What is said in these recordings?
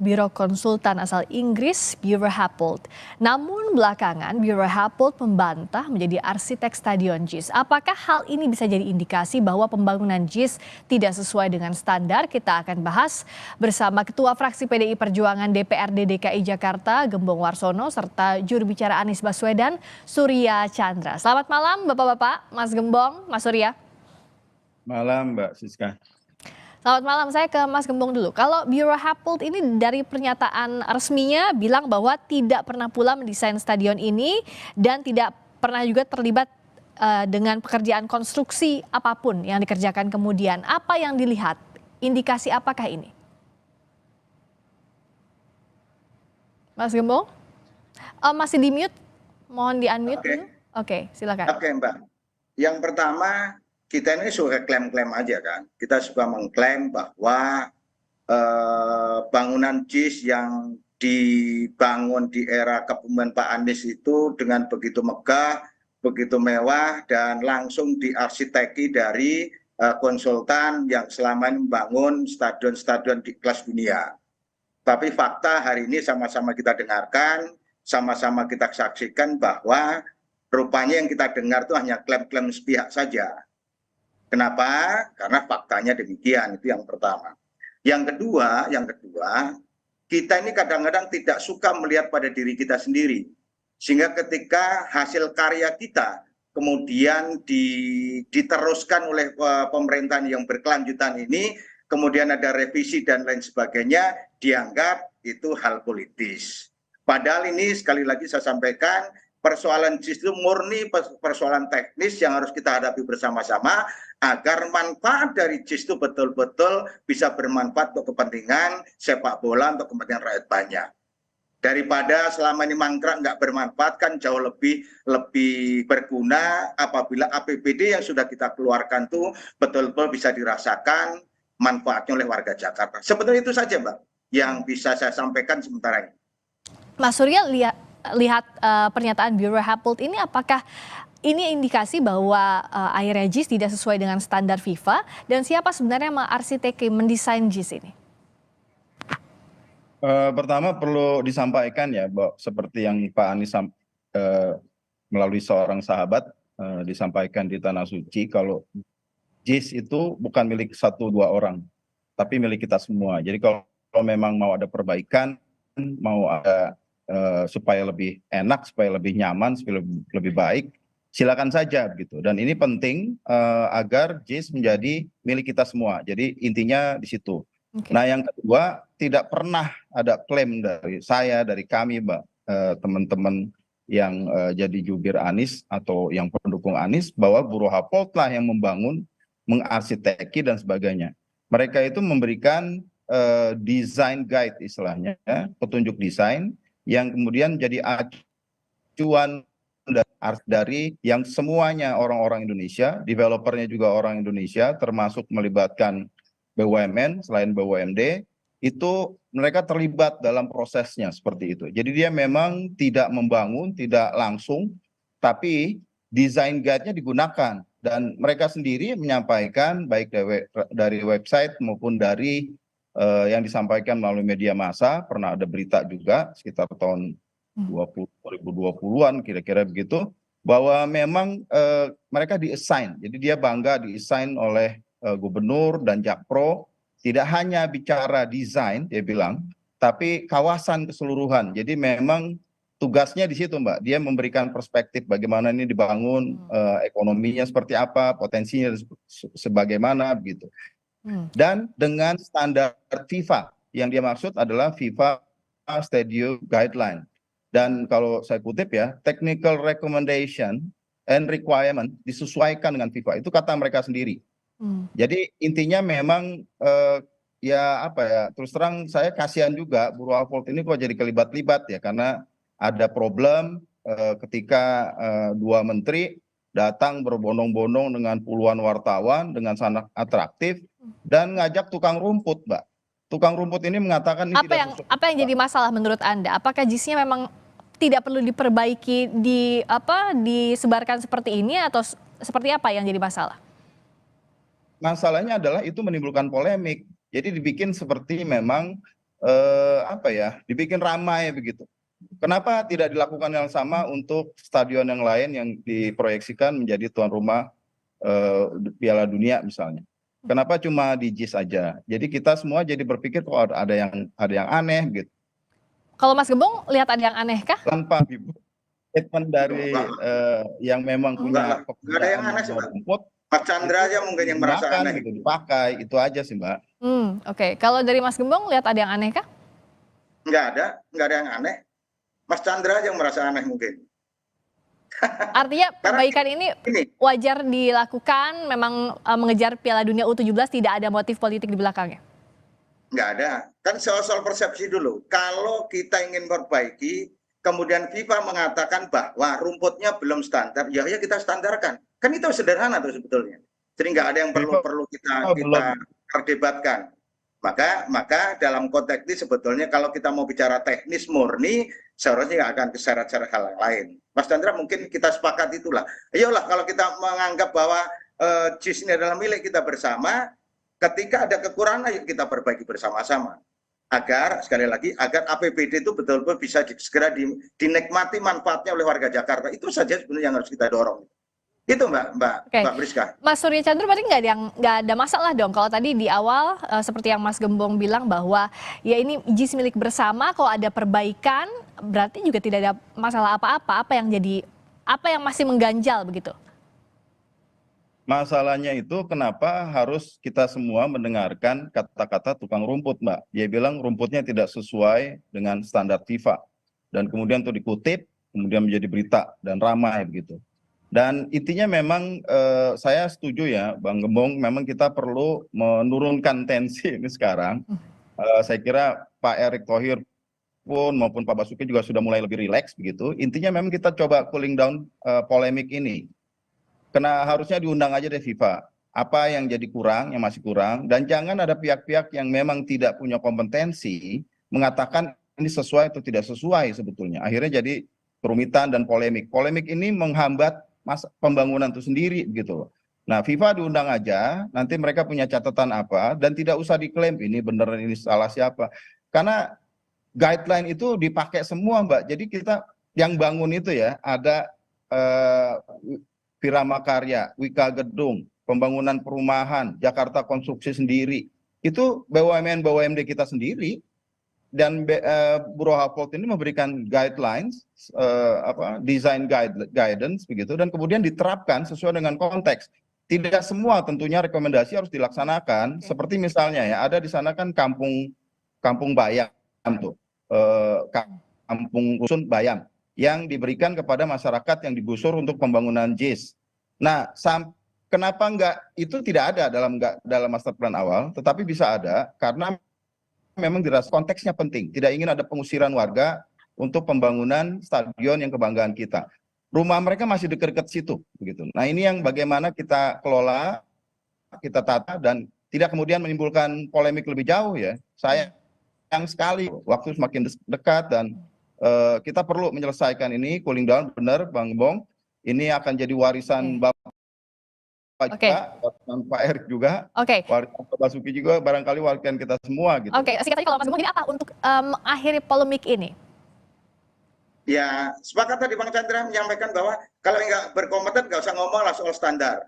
biro konsultan asal Inggris, Buro Happold. Namun belakangan Buro Happold membantah menjadi arsitek Stadion JIS. Apakah hal ini bisa jadi indikasi bahwa pembangunan JIS tidak sesuai dengan standar? Kita akan bahas bersama Ketua Fraksi PDI Perjuangan DPRD DKI Jakarta, Gembong Warsono, serta juru bicara Anies Baswedan, Surya Chandra. Selamat malam Bapak-Bapak, Mas Gembong, Mas Surya. Malam Mbak Siska. Selamat malam, saya ke Mas Gembong dulu. Kalau Buro Happold ini dari pernyataan resminya bilang bahwa tidak pernah pula mendesain stadion ini dan tidak pernah juga terlibat dengan pekerjaan konstruksi apapun yang dikerjakan kemudian. Apa yang dilihat? Indikasi apakah ini? Mas Gembong? Masih di mute? Mohon di unmute dulu. Oke, silakan. Oke Mbak. Yang pertama, kita ini suka klaim-klaim aja kan. Kita suka mengklaim bahwa bangunan JIS yang dibangun di era kepemimpinan Pak Anies itu dengan begitu megah, begitu mewah, dan langsung diarsiteki dari konsultan yang selama ini membangun stadion-stadion di kelas dunia. Tapi fakta hari ini sama-sama kita dengarkan, sama-sama kita saksikan bahwa rupanya yang kita dengar itu hanya klaim-klaim sepihak saja. Kenapa? Karena faktanya demikian, itu yang pertama. Yang kedua, kita ini kadang-kadang tidak suka melihat pada diri kita sendiri. Sehingga ketika hasil karya kita kemudian diteruskan oleh pemerintahan yang berkelanjutan ini, kemudian ada revisi dan lain sebagainya, dianggap itu hal politis. Padahal ini sekali lagi saya sampaikan, persoalan JIS itu murni persoalan teknis yang harus kita hadapi bersama-sama agar manfaat dari JIS itu betul-betul bisa bermanfaat untuk kepentingan sepak bola, untuk kepentingan rakyat banyak. Daripada selama ini mangkrak nggak bermanfaat, kan jauh lebih berguna apabila APBD yang sudah kita keluarkan itu betul-betul bisa dirasakan manfaatnya oleh warga Jakarta. Sebetulnya itu saja Mbak yang bisa saya sampaikan sementara ini. Mas Surya, lihat pernyataan Buro Happold ini, apakah ini indikasi bahwa akhirnya JIS tidak sesuai dengan standar FIFA, dan siapa sebenarnya mengarsiteki mendesain JIS ini? Pertama perlu disampaikan ya, Mbak, seperti yang Pak Anies melalui seorang sahabat disampaikan di Tanah Suci, kalau JIS itu bukan milik 1-2 orang, tapi milik kita semua. Jadi kalau memang mau ada perbaikan, mau ada supaya lebih enak, supaya lebih nyaman, supaya lebih baik, silakan saja gitu. Dan ini penting agar JIS menjadi milik kita semua. Jadi intinya di situ. Okay. Nah yang kedua, tidak pernah ada klaim dari saya, dari kami, Mbak, teman-teman yang jadi jubir Anies atau yang pendukung Anies, bahwa Buro Happold lah yang membangun, mengarsiteki dan sebagainya. Mereka itu memberikan design guide istilahnya, petunjuk desain, yang kemudian jadi acuan dari yang semuanya orang-orang Indonesia, developernya juga orang Indonesia, termasuk melibatkan BUMN selain BUMD, itu mereka terlibat dalam prosesnya seperti itu. Jadi dia memang tidak membangun, tidak langsung, tapi design guide-nya digunakan, dan mereka sendiri menyampaikan baik dari website maupun dari yang disampaikan melalui media massa. Pernah ada berita juga sekitar tahun 2020-an kira-kira begitu, bahwa memang mereka di-assign. Jadi dia bangga di-assign oleh gubernur dan Jakpro, tidak hanya bicara desain dia bilang, tapi kawasan keseluruhan. Jadi memang tugasnya di situ Mbak, dia memberikan perspektif bagaimana ini dibangun, ekonominya seperti apa, potensinya sebagaimana begitu. Dan dengan standar FIFA, yang dia maksud adalah FIFA Stadium Guideline. Dan kalau saya kutip ya, technical recommendation and requirement disesuaikan dengan FIFA, itu kata mereka sendiri. Jadi intinya memang ya apa ya, terus terang saya kasihan juga Buro Happold ini kok jadi kelibat-libat ya, karena ada problem ketika 2 menteri datang berbondong-bondong dengan puluhan wartawan dengan sangat atraktif dan ngajak tukang rumput, Mbak. Tukang rumput ini mengatakan ini apa yang jadi masalah menurut Anda? Apakah JIS-nya memang tidak perlu diperbaiki, disebarkan seperti ini, atau seperti apa yang jadi masalah? Masalahnya adalah itu menimbulkan polemik. Jadi dibikin seperti memang apa ya, dibikin ramai begitu. Kenapa tidak dilakukan yang sama untuk stadion yang lain yang diproyeksikan menjadi tuan rumah Piala Dunia misalnya? Kenapa cuma di JIS aja? Jadi kita semua jadi berpikir kok ada yang aneh gitu. Kalau Mas Gembong lihat ada yang aneh kah? Tanpa statement dari yang memang Enggak punya lah, enggak ada yang aneh sih, Mbak. rumput, Mas Chandra aja mungkin yang merasa digunakan aneh. gitu, dipakai, itu aja sih Mbak. Oke. Kalau dari Mas Gembong lihat ada yang aneh kah? Enggak ada yang aneh. Mas Chandra aja yang merasa aneh mungkin. Artinya Karena perbaikan ini wajar dilakukan, memang mengejar Piala Dunia U17 tidak ada motif politik di belakangnya? Nggak ada. Kan soal persepsi dulu. Kalau kita ingin perbaiki, kemudian FIFA mengatakan bahwa rumputnya belum standar, ya kita standarkan. Kan itu sederhana tuh sebetulnya. Jadi nggak ada yang perlu kita perdebatkan. Maka dalam konteks ini sebetulnya kalau kita mau bicara teknis murni, seharusnya nggak akan keseret-seret hal yang lain. Mas Chandra, mungkin kita sepakat itulah. Ayolah kalau kita menganggap bahwa JIS ini adalah milik kita bersama, ketika ada kekurangan ayo kita perbaiki bersama-sama. Agar sekali lagi agar APBD itu betul-betul bisa segera dinikmati manfaatnya oleh warga Jakarta. Itu saja sebenarnya yang harus kita dorong. Itu Mbak Priska. Mas Surya Chandra berarti nggak ada masalah dong kalau tadi di awal seperti yang Mas Gembong bilang bahwa ya ini JIS milik bersama, kalau ada perbaikan berarti juga tidak ada masalah apa-apa. Apa yang masih mengganjal begitu? Masalahnya itu kenapa harus kita semua mendengarkan kata-kata tukang rumput, Mbak. Dia bilang rumputnya tidak sesuai dengan standar FIFA. Dan kemudian itu dikutip, kemudian menjadi berita dan ramai begitu. Dan intinya memang saya setuju ya Bang Gembong, memang kita perlu menurunkan tensi ini sekarang. Saya kira Pak Erick Thohir pun maupun Pak Basuki juga sudah mulai lebih rileks begitu. Intinya memang kita coba cooling down polemik ini. Karena harusnya diundang aja deh FIFA. Apa yang jadi kurang, yang masih kurang. Dan jangan ada pihak-pihak yang memang tidak punya kompetensi mengatakan ini sesuai atau tidak sesuai sebetulnya. Akhirnya jadi kerumitan dan polemik. Polemik ini menghambat pembangunan itu sendiri gitu loh. Nah, FIFA diundang aja, nanti mereka punya catatan apa, dan tidak usah diklaim ini benar ini salah siapa. Karena guideline itu dipakai semua Mbak. Jadi kita yang bangun itu ya, ada Wirama Karya, Wika Gedung, pembangunan perumahan, Jakarta Konstruksi sendiri. Itu BUMN kita sendiri. Dan Bureau Happold ini memberikan guidelines, design guidance begitu, dan kemudian diterapkan sesuai dengan konteks. Tidak semua tentunya rekomendasi harus dilaksanakan. Seperti misalnya ya, ada di sana kan kampung Bayam tuh, kampung rusun Bayam yang diberikan kepada masyarakat yang digusur untuk pembangunan JIS. Nah, kenapa itu tidak ada dalam master plan awal, tetapi bisa ada karena memang dirasa konteksnya penting. Tidak ingin ada pengusiran warga untuk pembangunan stadion yang kebanggaan kita. Rumah mereka masih dekat-dekat situ, begitu. Nah, ini yang bagaimana kita kelola, kita tata dan tidak kemudian menimbulkan polemik lebih jauh ya. Sayang sekali waktu semakin dekat dan kita perlu menyelesaikan ini cooling down, benar Bang Gembong. Ini akan jadi warisan Bapak juga, Pak Erick juga, Pak Basuki juga, barangkali warisan kita semua gitu. Singkat saja kalau Mas Gembong ini apa untuk mengakhiri polemik ini? Ya, sepakat tadi Bang Chandra menyampaikan bahwa kalau nggak berkompeten nggak usah ngomong lah soal standar.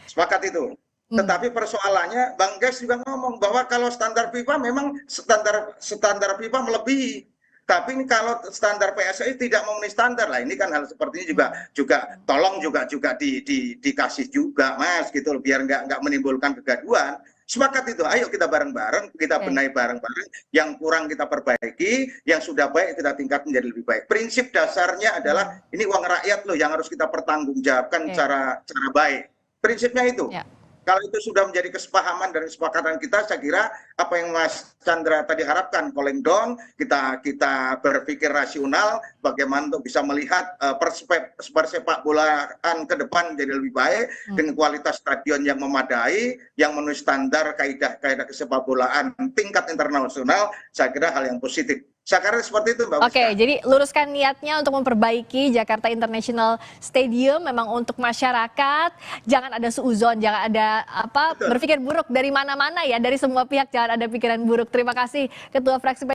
Sepakat itu. Tetapi persoalannya Bang Ges juga ngomong bahwa kalau standar FIFA memang standar FIFA melebihi. Tapi ini kalau standar PSSI tidak memenuhi standar lah, ini kan hal seperti ini juga tolong juga dikasih juga Mas gitu loh, biar nggak menimbulkan kegaduhan. Sepakat itu, ayo kita bareng-bareng, kita benahi bareng-bareng, yang kurang kita perbaiki, yang sudah baik kita tingkat menjadi lebih baik. Prinsip dasarnya adalah ini uang rakyat loh yang harus kita pertanggungjawabkan cara baik. Prinsipnya itu. Kalau itu sudah menjadi kesepahaman dan kesepakatan kita, saya kira apa yang Mas Chandra tadi harapkan, cooling down, kita berpikir rasional, bagaimana untuk bisa melihat persepak bolaan ke depan menjadi lebih baik, dengan kualitas stadion yang memadai, yang memenuhi standar kaidah kesepak bolaan tingkat internasional, saya kira hal yang positif. Saya seperti itu, Mbak Oke, Puspa. jadi luruskan niatnya untuk memperbaiki Jakarta International Stadium memang untuk masyarakat. Jangan ada suuzon, jangan ada Betul. berpikir buruk dari mana-mana ya, dari semua pihak jangan ada pikiran buruk. Terima kasih Ketua Fraksi